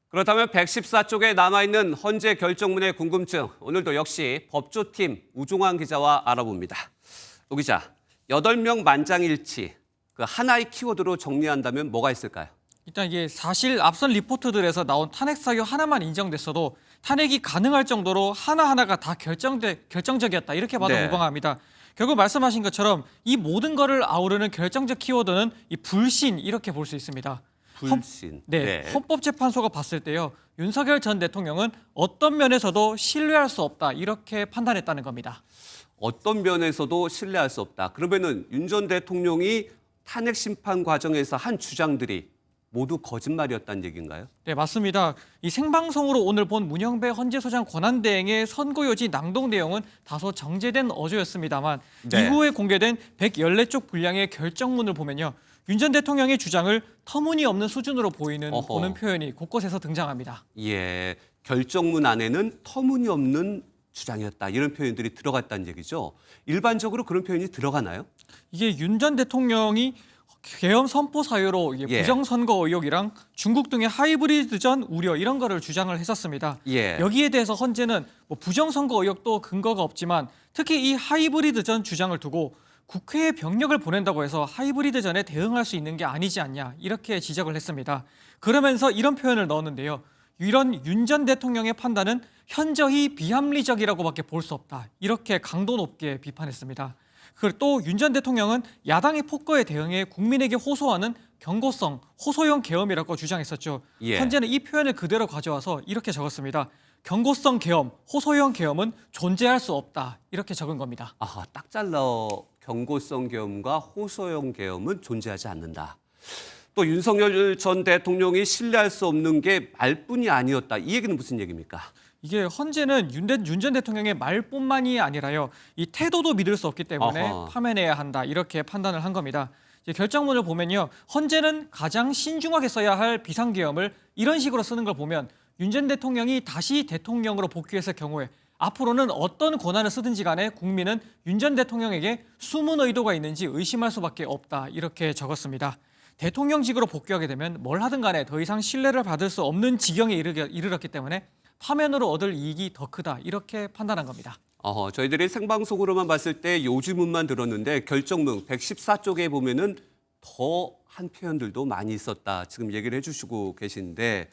그렇다면 114쪽에 남아있는 헌재 결정문의 궁금증, 오늘도 역시 법조팀 우종환 기자와 알아봅니다. 우 기자, 8명 만장일치, 그 하나의 키워드로 정리한다면 뭐가 있을까요? 일단 이게 사실 앞선 리포트들에서 나온 탄핵 사유 하나만 인정됐어도 탄핵이 가능할 정도로 하나하나가 다 결정적이었다. 이렇게 봐도 네. 무방합니다. 결국 말씀하신 것처럼 이 모든 거를 아우르는 결정적 키워드는 이 불신 이렇게 볼 수 있습니다. 불신. 헌법재판소가 봤을 때요. 윤석열 전 대통령은 어떤 면에서도 신뢰할 수 없다. 이렇게 판단했다는 겁니다. 어떤 면에서도 신뢰할 수 없다. 그러면은 윤 전 대통령이 탄핵 심판 과정에서 한 주장들이 모두 거짓말이었다는 얘기인가요? 네, 맞습니다. 이 생방송으로 오늘 본 문형배 헌재소장 권한대행의 선고요지 낭독 내용은 다소 정제된 어조였습니다만 네. 이후에 공개된 114쪽 분량의 결정문을 보면요. 윤 전 대통령의 주장을 터무니없는 수준으로 보는 표현이 곳곳에서 등장합니다. 예, 결정문 안에는 터무니없는 주장이었다. 이런 표현들이 들어갔다는 얘기죠. 일반적으로 그런 표현이 들어가나요? 이게 윤 전 대통령이 계엄 선포 사유로 예. 부정선거 의혹이랑 중국 등의 하이브리드전 우려 이런 거를 주장을 했었습니다. 예. 여기에 대해서 헌재는 부정선거 의혹도 근거가 없지만 특히 이 하이브리드전 주장을 두고 국회에 병력을 보낸다고 해서 하이브리드전에 대응할 수 있는 게 아니지 않냐 이렇게 지적을 했습니다. 그러면서 이런 표현을 넣었는데요. 이런 윤 전 대통령의 판단은 현저히 비합리적이라고밖에 볼 수 없다. 이렇게 강도 높게 비판했습니다. 그리고 또 윤 전 대통령은 야당의 폭거에 대응해 국민에게 호소하는 경고성, 호소형 계엄이라고 주장했었죠. 예. 헌재는 이 표현을 그대로 가져와서 이렇게 적었습니다. 경고성 계엄, 호소형 계엄은 존재할 수 없다. 이렇게 적은 겁니다. 아하, 딱 잘라 경고성 계엄과 호소형 계엄은 존재하지 않는다. 또 윤석열 전 대통령이 신뢰할 수 없는 게 말뿐이 아니었다. 이 얘기는 무슨 얘기입니까? 이게 헌재는 윤 전 대통령의 말뿐만이 아니라요. 이 태도도 믿을 수 없기 때문에 아하. 파면해야 한다. 이렇게 판단을 한 겁니다. 이제 결정문을 보면요. 헌재는 가장 신중하게 써야 할 비상계엄을 이런 식으로 쓰는 걸 보면 윤 전 대통령이 다시 대통령으로 복귀했을 경우에 앞으로는 어떤 권한을 쓰든지 간에 국민은 윤 전 대통령에게 숨은 의도가 있는지 의심할 수밖에 없다. 이렇게 적었습니다. 대통령직으로 복귀하게 되면 뭘 하든 간에 더 이상 신뢰를 받을 수 없는 지경에 이르렀기 때문에 파면으로 얻을 이익이 더 크다. 이렇게 판단한 겁니다. 저희들이 생방송으로만 봤을 때 요지문만 들었는데 결정문 114쪽에 보면은 더한 표현들도 많이 있었다. 지금 얘기를 해주시고 계신데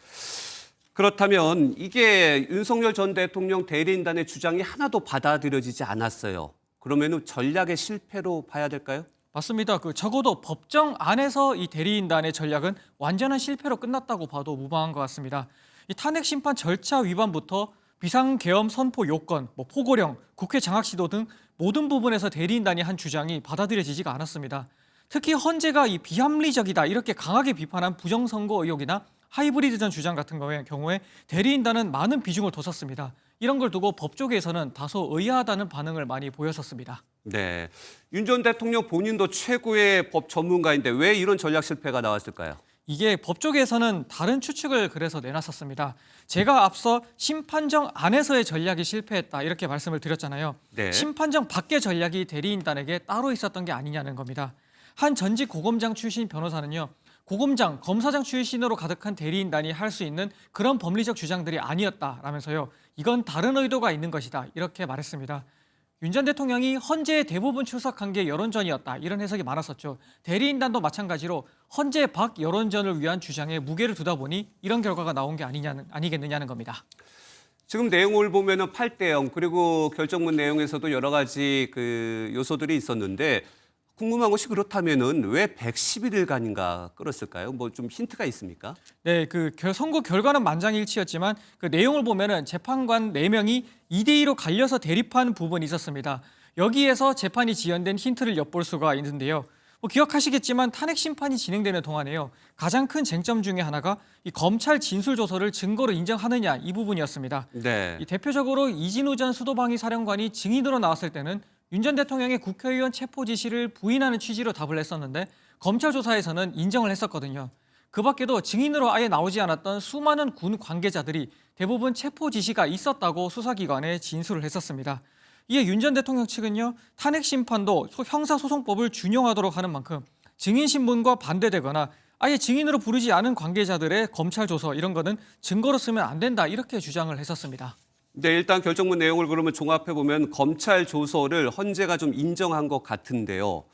그렇다면 이게 윤석열 전 대통령 대리인단의 주장이 하나도 받아들여지지 않았어요. 그러면은 전략의 실패로 봐야 될까요? 맞습니다. 적어도 법정 안에서 이 대리인단의 전략은 완전한 실패로 끝났다고 봐도 무방한 것 같습니다. 이 탄핵 심판 절차 위반부터 비상계엄 선포 요건, 포고령, 국회 장악 시도 등 모든 부분에서 대리인단이 한 주장이 받아들여지지가 않았습니다. 특히 헌재가 이 비합리적이다 이렇게 강하게 비판한 부정선거 의혹이나 하이브리드전 주장 같은 경우에 대리인단은 많은 비중을 뒀었습니다. 이런 걸 두고 법조계에서는 다소 의아하다는 반응을 많이 보였었습니다. 네, 윤 전 대통령 본인도 최고의 법 전문가인데 왜 이런 전략 실패가 나왔을까요? 이게 법조계에서는 다른 추측을 그래서 내놨었습니다. 제가 앞서 심판정 안에서의 전략이 실패했다 이렇게 말씀을 드렸잖아요. 네. 심판정 밖의 전략이 대리인단에게 따로 있었던 게 아니냐는 겁니다. 한 전직 고검장 출신 변호사는요. 고검장, 검사장 출신으로 가득한 대리인단이 할 수 있는 그런 법리적 주장들이 아니었다라면서요. 이건 다른 의도가 있는 것이다 이렇게 말했습니다. 윤 전 대통령이 헌재에 대부분 출석한 게 여론전이었다 이런 해석이 많았었죠. 대리인단도 마찬가지로 헌재 밖 여론전을 위한 주장에 무게를 두다 보니 이런 결과가 나온 게 아니겠느냐는 겁니다. 지금 내용을 보면은 8대 0 그리고 결정문 내용에서도 여러 가지 그 요소들이 있었는데 궁금한 것이 그렇다면은 왜 111일간인가 끌었을까요? 뭐 좀 힌트가 있습니까? 네, 선고 결과는 만장일치였지만 그 내용을 보면은 재판관 4명이 2대2로 갈려서 대립한 부분이 있었습니다. 여기에서 재판이 지연된 힌트를 엿볼 수가 있는데요. 기억하시겠지만 탄핵 심판이 진행되는 동안에요. 가장 큰 쟁점 중에 하나가 이 검찰 진술 조서를 증거로 인정하느냐 이 부분이었습니다. 네. 대표적으로 이진우 전 수도방위 사령관이 증인으로 나왔을 때는 윤 전 대통령의 국회의원 체포 지시를 부인하는 취지로 답을 했었는데 검찰 조사에서는 인정을 했었거든요. 그 밖에도 증인으로 아예 나오지 않았던 수많은 군 관계자들이 대부분 체포 지시가 있었다고 수사기관에 진술을 했었습니다. 이에 윤 전 대통령 측은요. 탄핵 심판도 형사소송법을 준용하도록 하는 만큼 증인 신문과 반대되거나 아예 증인으로 부르지 않은 관계자들의 검찰 조서 이런 거는 증거로 쓰면 안 된다 이렇게 주장을 했었습니다. 네, 일단 결정문 내용을 그러면 종합해 보면 검찰 조서를 헌재가 좀 인정한 것 같은데요.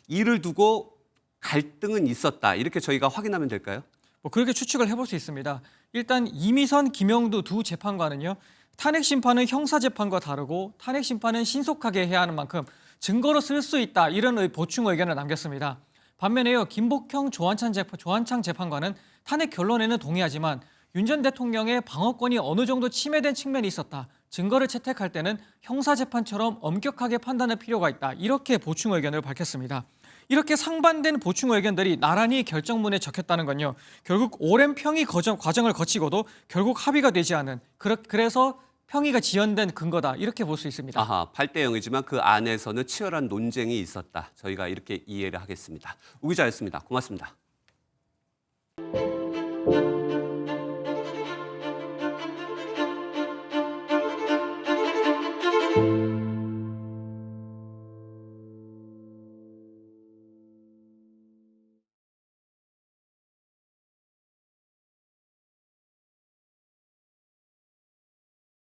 이를 두고 갈등은 있었다. 이렇게 저희가 확인하면 될까요? 뭐 그렇게 추측을 해볼 수 있습니다. 일단 이미선, 김영두 두 재판관은요. 탄핵 심판은 형사 재판과 다르고 탄핵 심판은 신속하게 해야 하는 만큼 증거로 쓸 수 있다 이런 보충 의견을 남겼습니다. 반면에요 김복형 조한창 재판관은 탄핵 결론에는 동의하지만 윤 전 대통령의 방어권이 어느 정도 침해된 측면이 있었다. 증거를 채택할 때는 형사 재판처럼 엄격하게 판단할 필요가 있다. 이렇게 보충 의견을 밝혔습니다. 이렇게 상반된 보충 의견들이 나란히 결정문에 적혔다는 건요. 결국 오랜 평의 과정을 거치고도 결국 합의가 되지 않은 그래서 평의가 지연된 근거다. 이렇게 볼 수 있습니다. 아하, 8대 0이지만 그 안에서는 치열한 논쟁이 있었다. 저희가 이렇게 이해를 하겠습니다. 우 기자였습니다. 고맙습니다.